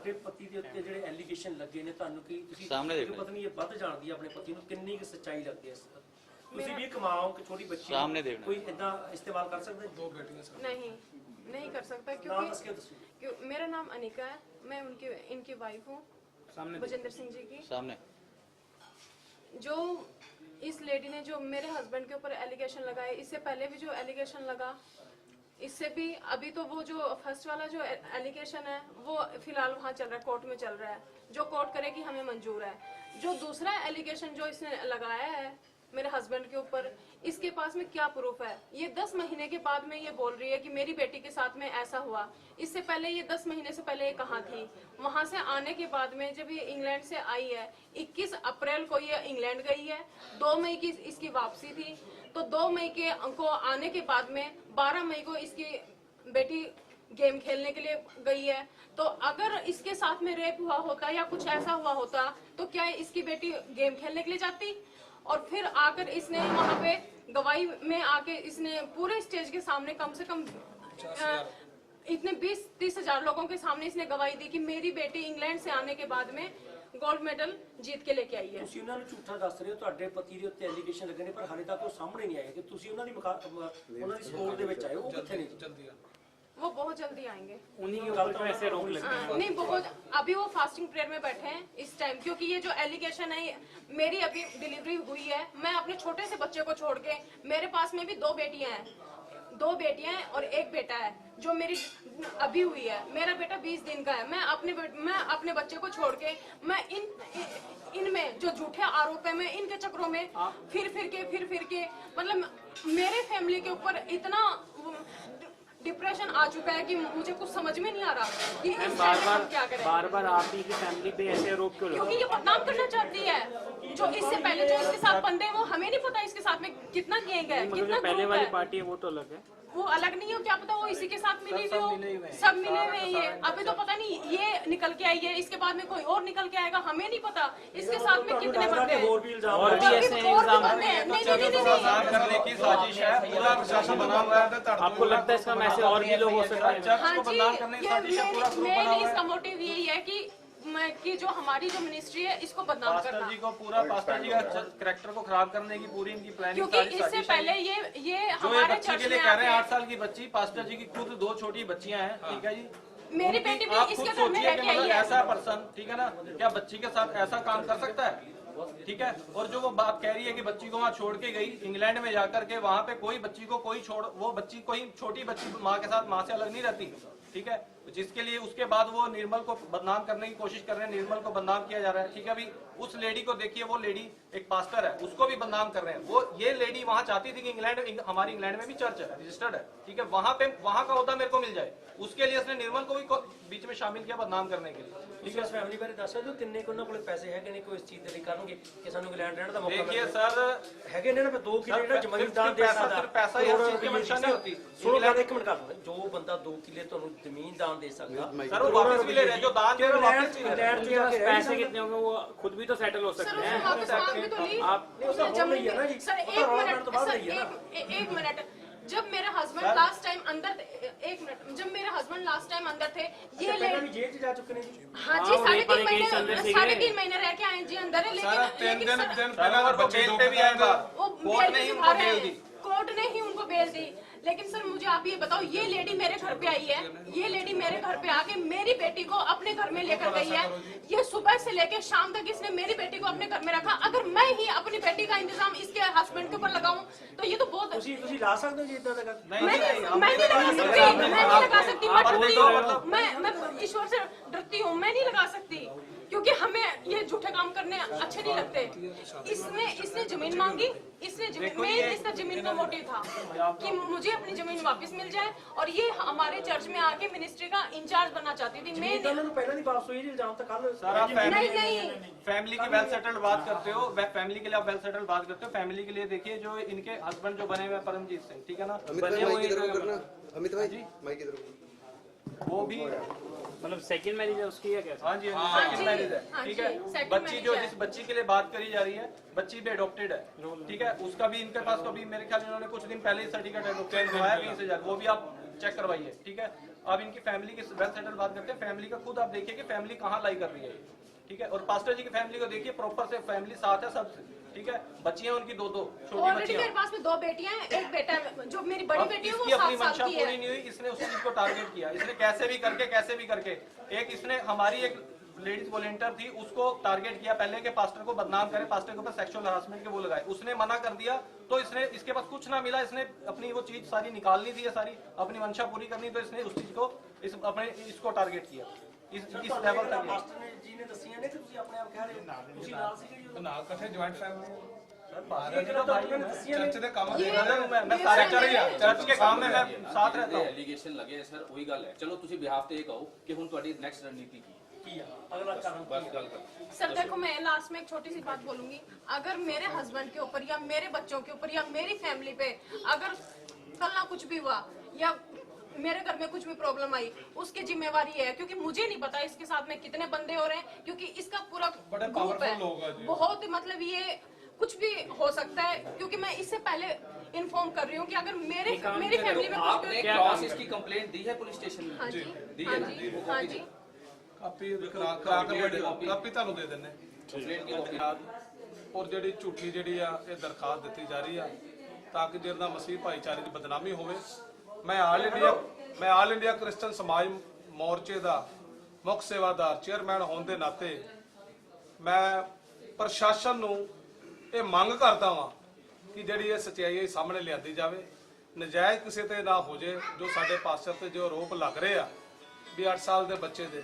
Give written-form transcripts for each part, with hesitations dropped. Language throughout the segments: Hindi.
ਤੁਹਾਡੇ ਪਤੀ ਦੇ ਉੱਤੇ ਜਿਹੜੇ ਐਲੀਗੇਸ਼ਨ ਲੱਗੇ ਨੇ ਤੁਹਾਨੂੰ ਕੀ ਤੁਸੀਂ ਪਤਨੀ ਇਹ ਵੱਧ ਜਾਣਦੀ ਹੈ ਆਪਣੇ ਪਤੀ ਨੂੰ ਕਿੰਨੀ ਕੁ ਸੱਚਾਈ ਲੱਗਦੀ ਹੈ ਤੁਸੀਂ ਵੀ ਕਮਾਓ ਕਿ ਛੋਟੀ ਬੱਚੀ कोई इतना इस्तेमाल कर सकता है 2 बेटियां नहीं कर सकता क्योंकि मेरा नाम अनिका है, मैं इनकी वाइफ हूँ बजेंद्र सिंह जी की सामने। जो इस लेडी ने जो मेरे हस्बैंड के ऊपर एलिगेशन लगाए, इससे पहले भी जो एलिगेशन लगा, इससे भी अभी तो वो जो फर्स्ट वाला जो एलिगेशन है वो फिलहाल वहाँ चल रहा है, कोर्ट में चल रहा है, जो कोर्ट करेगी हमें मंजूर है। जो दूसरा एलिगेशन जो इसने लगाया है मेरे हस्बैंड के ऊपर, इसके पास में क्या प्रूफ है? ये 10 महीने के बाद में ये बोल रही है कि मेरी बेटी के साथ में ऐसा हुआ। इससे पहले ये 10 महीने से पहले ये कहाँ थी? वहाँ से आने के बाद में जब ये इंग्लैंड से आई है, 21 अप्रैल को ये इंग्लैंड गई है, 2 मई की इसकी वापसी थी, तो 2 मई के को आने के बाद में 12 मई को इसकी बेटी गेम खेलने के लिए गई है। तो अगर इसके साथ में रेप हुआ होता या कुछ ऐसा हुआ होता तो क्या इसकी बेटी गेम खेलने के लिए जाती? और फिर आकर इसने वहाँ पे गवाही में आके इसने पूरे स्टेज के सामने कम से कम इतने 20-30 हजार लोगों के सामने इसने गवाही दी कि मेरी बेटी इंग्लैंड से आने के बाद में गोल्ड मेडल जीत के लेके आई है। ਤੁਸੀਂ ਉਹਨਾਂ ਨੂੰ ਝੂਠਾ ਦੱਸ ਰਹੇ ਹੋ, ਤੁਹਾਡੇ ਪਤੀ ਦੇ ਉੱਤੇ ਐਲੀਗੇਸ਼ਨ ਲੱਗੇ ਨੇ ਪਰ ਹਾਲੇ ਤੱਕ ਉਹ ਸਾਹਮਣੇ ਨਹੀਂ ਆਏ ਕਿ ਤੁਸੀਂ ਉਹਨਾਂ ਦੀ ਸਪੋਰਟ ਦੇ ਵਿੱਚ ਆਏ ਹੋ, ਉਹ ਕਿੱਥੇ ਨੇ? वो बहुत जल्दी आएंगे। उन्हीं के ऊपर तो ऐसे रोक लगे नहीं, बहुत अभी वो फास्टिंग प्रेयर में बैठे हैं इस टाइम, क्योंकि ये जो एलिगेशन है, मेरी अभी डिलीवरी हुई है, मैं अपने छोटे से बच्चे को छोड़ के, मेरे पास में भी 2 बेटियां हैं और 1 बेटा है जो मेरी अभी हुई है। मेरा बेटा 20 दिन का है। मैं अपने बच्चे को छोड़ के मैं इनमें जो झूठे आरोप है मैं इनके चक्रों में फिर के मतलब मेरे फैमिली के ऊपर इतना डिप्रेशन आ चुका है कि मुझे कुछ समझ में नहीं आ रहा कि इस टाइम हम क्या करें। बार आप ही की फैमिली पे ऐसे आरोप क्यों लगाते हैं? क्योंकि ये बदनाम करना चाहती है। जो इससे पहले जो इसके साथ बंदे हैं वो हमें नहीं पता इसके साथ में कितना किए गए, कितना पहले वाली पार्टी है वो तो अलग है, वो अलग नहीं हो, क्या पता वो इसी के साथ मिली हुई हो, सब मिले हुए हैं। ये अभी तो पता नहीं ये निकल के आई है, इसके बाद में कोई और निकल के आएगा, हमें नहीं पता इसके साथ में कितने बंदे हैं और भी ऐसे इल्जाम करने की साजिश है, पूरा प्रशासन बना हुआ है। आपको लगता है इसका मैसेज और भी लोग हो सकते हैं? हाँ जी, मेन इसका मोटिव यही है कि जो हमारी जो मिनिस्ट्री है इसको बदनाम करना। पास्टर जी को पूरा पास्टर जी का कैरेक्टर को खराब करने की पूरी इनकी प्लानिंग, क्योंकि इससे पहले ये हमारे बच्ची के लिए कह रहे हैं 8 साल की बच्ची, पास्टर जी की खुद 2 छोटी बच्चियां हैं, ठीक है जी। मेरी बेटी भी इसके घर में रहती है। ऐसा पर्सन, ठीक है ना, क्या बच्ची के साथ ऐसा काम कर सकता है? ठीक है। और जो वो बात कह रही है कि बच्ची को वहाँ छोड़ के गई इंग्लैंड में जाकर के, वहाँ पे कोई बच्ची को वो बच्ची कोई छोटी बच्ची माँ के साथ माँ से अलग नहीं रहती, ठीक है, जिसके लिए उसके बाद वो निर्मल को बदनाम करने की कोशिश कर रहे हैं, निर्मल को बदनाम किया जा रहा है, ठीक है। अभी उस लेडी को देखिए, वो लेडी एक पास्टर है, उसको भी बदनाम कर रहे हैं। वो ये लेडी वहाँ चाहती थी कि हमारी इंग्लैंड में भी चर्च है, रजिस्टर्ड है, ठीक है, वहाँ का ओहदा मेरे को मिल जाए, उसके लिए उसने निर्मल को भी बीच में शामिल किया बदनाम करने के लिए। ठीक है, फैमिली बारे दस दो किन्ने को कोल पैसे है कि नहीं, कोई इस चीज दे करनगे कि सानू इंग्लैंड रहने दा मौका। देखिए सर, हैगे ने ना 2 किले ना जमीन दान दे सकदा, पैसा ही हर चीज की मंशा नहीं होती। सुनो बात एक मिनट कर, जो बंदा 2 किले ਤੁਹਾਨੂੰ ਜ਼ਮੀਨ ਦਾਨ ਦੇ ਸਕਦਾ, सर वो वापस भी ले रहे हैं, जो दान दे रहे हैं वापस भी ले रहे हैं। पैसे कितने होंगे वो खुद भी तो सेटल हो सकते हैं। एक मिनट, जब मेरे हस्बैंड लास्ट टाइम अंदर थे, ये जेल च जा चुके ने जी। हाँ जी, 3.5 महीने रह के आए जी अंदर, लेकिन 3 दिन पहले वो जेल पे भी आएगा, कोर्ट ने ही उनको बेल दी। लेकिन सर मुझे आप ये बताओ, ये लेडी मेरे घर पे आई है, ये लेडी मेरे घर पे आके मेरी बेटी को अपने घर में लेकर गई है। ये सुबह से लेके शाम तक इसने मेरी बेटी को अपने घर में रखा। अगर मैं ही अपनी बेटी का इंतजाम इसके हस्बैंड के ऊपर लगाऊं तो ये तो बहुत ਤੁਸੀਂ ਲਾ ਸਕਦੇ ਹੋ ਜੀ ਇਦਾਂ ਦਾ? मैं नहीं लगा सकती, मैं ईश्वर से डरती हूँ, मैं नहीं लगा सकती, क्योंकि हमें ये झूठे काम करने अच्छे नहीं लगते। इसने जमीन मांगी, इसका जमीन का मोटिव था कि मुझे अपनी जमीन वापस मिल जाए, और ये हमारे चर्च में आके मिनिस्ट्री का इंचार्ज बनना चाहती थी। मैं पहले नहीं वापस हुई इल्जाम तो कल सारा फैमिली की वेल सेटल्ड बात करते हो, फैमिली के लिए आप वेल सेटल्ड बात करते हो। फैमिली के लिए देखिए, जो इनके हस्बैंड जो बने हुए परमजीत सिंह, ठीक है ना, अमित भाई जी माइक की तरफ, वो भी मतलब सेकंड मैरिज है उसकी या क्या? हाँ जी, सेकंड मैरिज है, ठीक है। बच्ची जो जिस बच्ची के लिए बात करी जा रही है, बच्ची भी अडॉप्टेड है, ठीक है। उसका भी इनके पास कभी मेरे ख्याल इन्होंने कुछ दिन पहले ही सर्टिफिकेट अडॉप्टेड हुआ है 20,000, वो भी आप चेक करवाइए, ठीक है। अब इनकी फैमिली की वेल सेटल बात करते हैं, फैमिली का खुद आप देखिए कि फैमिली कहाँ लाई कर रही है, ठीक है। और पास्टर जी की फैमिली को देखिए, प्रॉपर से फैमिली साथ है सब, ठीक है। बच्चियां उनकी दो छोटी ऑलरेडी बच्चियां, मेरे पास में 2 बेटियां हैं, एक बेटा है। जो मेरी बड़ी बेटी है वो इसकी अपनी 7 साल मंशा की पूरी है। नहीं हुई, इसने उस चीज को टारगेट किया, इसने कैसे भी करके एक इसने हमारी एक लेडीज वॉलंटियर थी उसको टारगेट किया पहले के पास्टर को बदनाम करे, पास्टर के ऊपर सेक्सुअल हरासमेंट के वो लगाए, उसने मना कर दिया तो इसने, इसके पास कुछ ना मिला, इसने अपनी वो चीज सारी निकालनी थी, सारी अपनी मंशा पूरी करनी, तो इसने उस चीज को इसको टारगेट किया इस लेवल तक। ਮਾਸਟਰ ਨੇ ਜੀ ਨੇ ਦੱਸੀਆਂ ਨੇ ਕਿ ਤੁਸੀਂ ਆਪਣੇ ਆਪ ਕਹਿ ਰਹੇ ਹੋ ਤੁਸੀਂ ਨਾਲ ਸੀਗੇ ਜੀ ਨਾਲ ਇਕੱਠੇ ਜੁਆਇੰਟ ਫੈਮਿਲੀ चर्च ਦੇ ਕੰਮ ये- मैं सारे चर्च के काम में मैं साथ रहता हूँ। ਐਲੀਗੇਸ਼ਨ ਲੱਗੇ ਸਰ, ਉਹੀ ਗੱਲ ਹੈ। ਚਲੋ ਤੁਸੀਂ ਬਿਹਾਫ ਤੇ ਇਹ ਕਹੋ ਕਿ ਹੁਣ ਤੁਹਾਡੀ ਨੈਕਸਟ ਰਣਨੀਤੀ ਕੀ ਹੈ। ਕੀ ਆ ਅਗਲਾ ਕਾਰਨ ਬਸ ਕੀ ਆ? ਗੱਲ ਕਰ। सर देखो, मैं लास्ट में एक छोटी सी बात बोलूंगी। अगर मेरे हस्बैंड के ऊपर या मेरे बच्चों के ऊपर या मेरी फैमिली पे अगर कल ना कुछ भी हुआ या मेरे घर में कुछ भी प्रॉब्लम आई, उसकी जिम्मेवारी है, क्योंकि मुझे नहीं पता इसके साथ में कितने बंदे हो रहे हैं, क्योंकि इसका पूरा बड़े ग्रुप powerful लोग हैं है जी। बहुत, मतलब ये कुछ भी हो सकता है, क्योंकि मैं इससे पहले इन्फॉर्म कर रही हूँ कि अगर मेरी फैमिली में कुछ आपने भी क्रॉस इसकी कंप्लेंट दी है पुलिस स्टेशन में? हाँ जी दी हाँ है जी हाँ जी ਕਾਪੀ ਕਰਾ ਕੇ ਬੈਠੇ, ਕਾਪੀ ਤੁਹਾਨੂੰ ਦੇ ਦਿੰਨੇ। कंप्लेंट की कॉपी। ਔਰ ਜਿਹੜੀ ਝੂਠੀ ਜਿਹੜੀ ਆ ਇਹ ਦਰਖਾਸਤ ਦਿੱਤੀ ਜਾ ਰਹੀ ਆ ਤਾਂ ਕਿ ਜਿਹਦਾ ਮਸੀਹ ਭਾਈਚਾਰੇ ਦੀ ਬਦਨਾਮੀ ਹੋਵੇ। ਮੈਂ ਆਲ ਇੰਡੀਆ ਕ੍ਰਿਸਚਨ ਸਮਾਜ ਮੋਰਚੇ ਦਾ ਮੁੱਖ ਸੇਵਾਦਾਰ ਚੇਅਰਮੈਨ ਹੋਣ ਦੇ ਨਾਤੇ ਮੈਂ ਪ੍ਰਸ਼ਾਸਨ ਨੂੰ ਇਹ ਮੰਗ ਕਰਦਾ ਵਾਂ ਕਿ ਜਿਹੜੀ ਇਹ ਸੱਚਾਈ ਸਾਹਮਣੇ ਲਿਆਂਦੀ ਜਾਵੇ, ਨਜਾਇਜ਼ ਕਿਸੇ ਤੇ ਨਾ ਹੋ ਜੇ। ਜੋ ਸਾਡੇ ਪਾਸਟਰ ਤੇ ਜੋ ਆਰੋਪ ਲੱਗ ਰਹੇ ਆ ਵੀ 8 ਸਾਲ ਦੇ ਬੱਚੇ ਦੇ,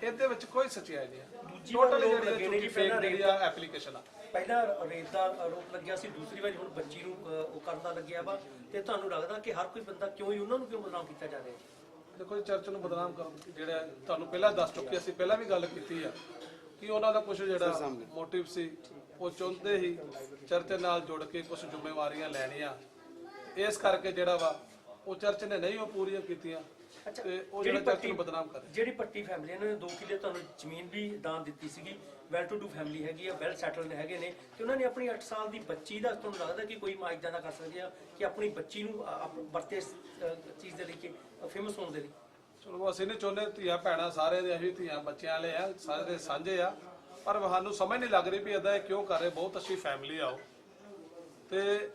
ਇਹਦੇ ਵਿੱਚ ਕੋਈ ਸੱਚਾਈ ਨਹੀਂ ਆ। ਟੋਟਲ ਜਿਹੜੀ ਝੂਠੀ ਫੇਕ ਜਿਹੜੀ ਆ ਐਪਲੀਕੇਸ਼ਨ ਆ। ਪਹਿਲਾਂ ਰੇਪ ਦਾ ਆਰੋਪ ਲੱਗਿਆ ਸੀ, ਦੂਸਰੀ ਵਾਰੀ ਹੁਣ ਬੱਚੀ ਨੂੰ ਉਹ ਕਰਦਾ ਲੱਗਿਆ ਵਾ, ਤੇ ਤੁਹਾਨੂੰ ਲੱਗਦਾ ਕਿ ਹਰ ਕੋਈ ਬੰਦਾ ਕਿਉਂ ਹੀ ਉਹਨਾਂ ਨੂੰ ਕਿਉਂ ਬਦਨਾਮ ਕੀਤਾ ਜਾ ਰਿਹਾ ਹੈ? ਦੇਖੋ ਜੀ, ਚਰਚ ਨੂੰ ਬਦਨਾਮ ਕਰਨ ਜਿਹੜਾ ਤੁਹਾਨੂੰ ਪਹਿਲਾਂ ਦੱਸ ਚੁੱਕੇ, ਅਸੀਂ ਪਹਿਲਾਂ ਵੀ ਗੱਲ ਕੀਤੀ ਆ ਕਿ ਉਹਨਾਂ ਦਾ ਕੁਝ ਜਿਹੜਾ ਮੋਟਿਵ ਸੀ, ਉਹ ਚਾਹੁੰਦੇ ਹੀ ਚਰਚ ਨਾਲ ਜੁੜ ਕੇ ਕੁਝ ਜ਼ਿੰਮੇਵਾਰੀਆਂ ਲੈਣੀਆਂ, ਇਸ ਕਰਕੇ ਜਿਹੜਾ ਵਾ ਉਹ ਚਰਚ ਨੇ ਨਹੀਂ ਉਹ ਪੂਰੀਆਂ ਕੀਤੀਆਂ ਤੇ ਉਹ ਜਿਹੜਾ ਚਰਚ ਨੂੰ ਬਦਨਾਮ ਕਰ ਜਿਹੜੀ ਪੱਟੀ ਫੈਮਿਲੀ ਇਹਨਾਂ ਨੇ 2 ਕਿੱਲੇ ਤੁਹਾਨੂੰ ਜ਼ਮੀਨ ਵੀ ਦਾਨ ਦਿੱਤੀ ਸੀਗੀ, ਵੈਲ ਟੂ ਡੂ ਫੈਮਿਲੀ ਹੈਗੀ ਆ, ਵੈਲ ਸੈਟਲਡ ਹੈਗੇ ਨੇ, ਤੇ ਉਹਨਾਂ ਨੇ ਆਪਣੀ 8 ਸਾਲ ਦੀ ਬੱਚੀ ਦਾ, ਤੁਹਾਨੂੰ ਲੱਗਦਾ ਕਿ ਕੋਈ ਮਾਂ ਇੱਦਾਂ ਦਾ ਕਰ ਸਕਦੀ ਆ ਕਿ ਆਪਣੀ ਬੱਚੀ ਨੂੰ ਵਰਤੇ ਇਸ ਚੀਜ਼ ਦੇ ਲਈ ਕਿ ਫੇਮਸ ਹੋਣ ਦੇ ਲਈ? ਚਲੋ ਅਸੀਂ ਨਹੀਂ ਚਾਹੁੰਦੇ, ਧੀਆਂ ਭੈਣਾਂ ਸਾਰੇ ਦੇ ਅਸੀਂ ਧੀਆਂ ਬੱਚਿਆਂ ਵਾਲੇ ਆ, ਸਾਰੇ ਦੇ ਸਾਂਝੇ ਆ, ਪਰ ਸਾਨੂੰ ਸਮਝ ਨਹੀਂ ਲੱਗ ਰਹੀ ਵੀ ਇਦਾਂ ਕਿਉਂ ਕਰ ਰਹੇ। ਬਹੁਤ ਅੱਛੀ ਫੈਮਿਲੀ ਆ ਉਹ, ਤੇ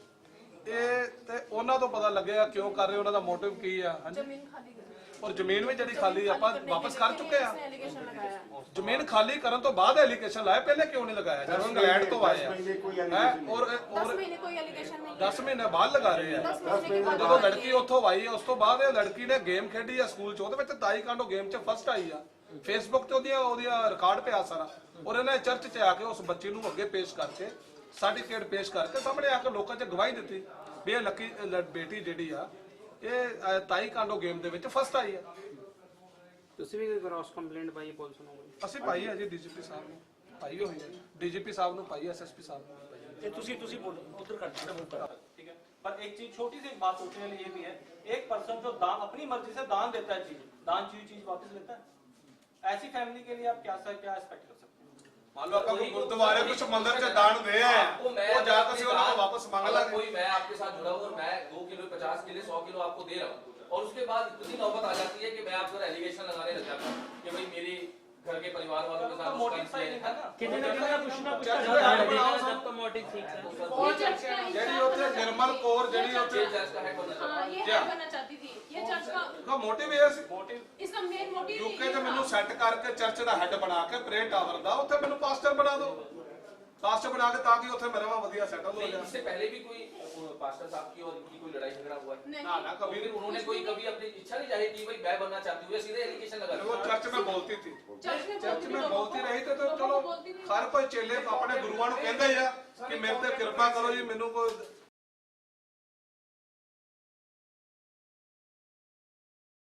ਇਹ ਤੇ ਉਹਨਾਂ ਤੋਂ ਪਤਾ ਲੱਗਿਆ ਕਿਉਂ ਕਰ ਰਹੇ, ਉਹਨਾਂ ਦਾ ਮੋਟਿਵ ਕੀ ਆ। ਹਾਂਜੀ, जमीन खाली करो। ਔਰ ਜ਼ਮੀਨ ਵੀ ਜਿਹੜੀ ਖਾਲੀ ਆਪਾਂ ਵਾਪਸ ਕਰ ਚੁੱਕੇ ਆ। इसने एलिगेशन लगाया। ਜ਼ਮੀਨ ਖਾਲੀ ਕਰਨ ਤੋਂ ਬਾਅਦ ਐਲੀਗੇਸ਼ਨ ਲਾਇਆ, ਪਹਿਲੇ ਕਿਉਂ ਨਹੀਂ ਲਗਾਇਆ ਜਦੋਂ ਇੰਗਲੈਂਡ ਤੋਂ ਆਏ ਆ? ਔਰ 10 महीने कोई एलिगेशन नहीं है। 10 ਮਹੀਨੇ ਬਾਅਦ ਲਗਾ ਰਹੇ ਆ। 10 महीने के बाद ਜਦੋਂ ਲੜਕੀ ਉੱਥੋਂ ਆਈ ਉਸ ਤੋਂ ਬਾਅਦ ਇਹ ਲੜਕੀ ਨੇ ਗੇਮ ਖੇਡੀ ਆ ਸਕੂਲ 'ਚ, ਉਹਦੇ ਵਿੱਚ ਤਾਈਕਾਂਡੋ ਗੇਮ 'ਚ ਫਸਟ ਆਈ ਆ। ਫੇਸਬੁੱਕ ਤੇ ਉਹਦੀਆਂ ਰਿਕਾਰਡ ਪਿਆ ਸਾਰਾ, ਔਰ ਇਹਨੇ ਚਰਚ 'ਚ ਆ ਕੇ ਉਸ ਬੱਚੀ ਨੂੰ ਅੱਗੇ ਪੇਸ਼ ਕਰਕੇ ਸਰਟੀਫਿਕੇਟ ਪੇਸ਼ ਕਰਕੇ ਸਾਹਮਣੇ ਆ ਕੇ ਲੋਕਾਂ 'ਚ ਗਵਾਹੀ ਦਿੱਤੀ ਵੀ ਇਹ ਲੱਕੀ ਬੇਟੀ ਜਿਹੜੀ ਆ ਇਹ ਤਾਈਕਾਂਡੋ ਗੇਮ ਦੇ ਵਿੱਚ ਫਸਟ ਆਈ ਆ। ਤੁਸੀਂ ਵੀ ਕ੍ਰਾਸ ਕੰਪਲੇਂਟ ਪਾਈ ਪੁਲਿਸ ਨੂੰ? ਅਸੀਂ ਪਾਈ ਹੈ ਜੀ, ਡੀਜੀਪੀ ਸਾਹਿਬ ਨੂੰ ਪਾਈ ਹੋਈ ਹੈ, ਡੀਜੀਪੀ ਸਾਹਿਬ ਨੂੰ ਪਾਈ, ਐਸਐਸਪੀ ਸਾਹਿਬ ਨੂੰ ਪਾਈ ਹੈ। ਤੇ ਤੁਸੀਂ ਬੋਲੋ ਉਧਰ ਕਰ ਦਿੱਤਾ ਮੂੰਹ ਕਰ। ठीक है, पर एक चीज छोटी सी बात सोचने वाली ये भी है, एक पर्सन जो दान अपनी मर्जी से दान देता है, चीज वापस लेता है। ऐसी फैमिली के लिए आप क्या एक्सपेक्ट कर सकते हैं? मान लो अपन गुरुद्वारे कुछ मंदिर से दान दे हैं, वो जाकर से उनको वापस मांग ला। कोई मैं आपके साथ जुड़ा हूँ और मैं 2 किलो 50 किलो 100 किलो आपको दे रहा हूँ, और उसके बाद इतनी नौबत आ जाती है कि मैं आप पर एलिगेशन लगाने लग जाता हूँ कि भाई मेरी घर के परिवार वालों के साथ मोटिव सही है ना, ਕਿੰਨੇ ਨਾ ਕੁਛ ਨਾ ਕੁਛ जब तो मोटिव ठीक है। वो चर्च का ਜਿਹੜੀ इंचार्ज ਉੱਥੇ ਨਿਰਮਲ ਕੌਰ ਜਿਹੜੀ ਉੱਥੇ चर्च का हेड बनना चाहता हाँ, ये हेड बनना चाहती थी। ये चर्च का ਦਾ ਮੋਟਿਵ ਇਹ ਸੀ, इसका मेन मोटिव ਯੂਕੇ 'ਚ ਮੈਨੂੰ ਸੈੱਟ ਕਰਕੇ ਚਰਚ ਦਾ ਹੈੱਡ ਬਣਾ ਕੇ ਪ੍ਰੇ ਟਾਵਰ ਦਾ ਉੱਥੇ ਮੈਨੂੰ ਪਾਸਟਰ ਬਣਾ ਦਿਓ, ਪਾਸਟਰ ਬਣਾ ਕੇ ਤਾਂ ਕਿ ਉੱਥੇ ਮੇਰਾ ਵਧੀਆ ਸੈਟਲ ਹੋ है। ਜਾਏ। इससे पहले भी कोई पास्टर साहब की और इनकी कोई लड़ाई झगड़ा हुआ है? नहीं। ना ना कभी फिर उन्होंने कोई कभी अपनी इच्छा नहीं जाहिर की भाई मैं बनना चाहती हूँ, सीधे एलिगेशन लगा वो दिया। चर्च में बोलती थी, चर्च में में बोलती रही तो लोगों चलो को बोलती थी। हर कोई चेले अपने गुरुआं ਨੂੰ ਕਹਿੰਦਾ ਹੀ ਆ ਕਿ ਮੇਰੇ ਤੇ ਕਿਰਪਾ ਕਰੋ ਜੀ, ਮੈਨੂੰ ਕੋਈ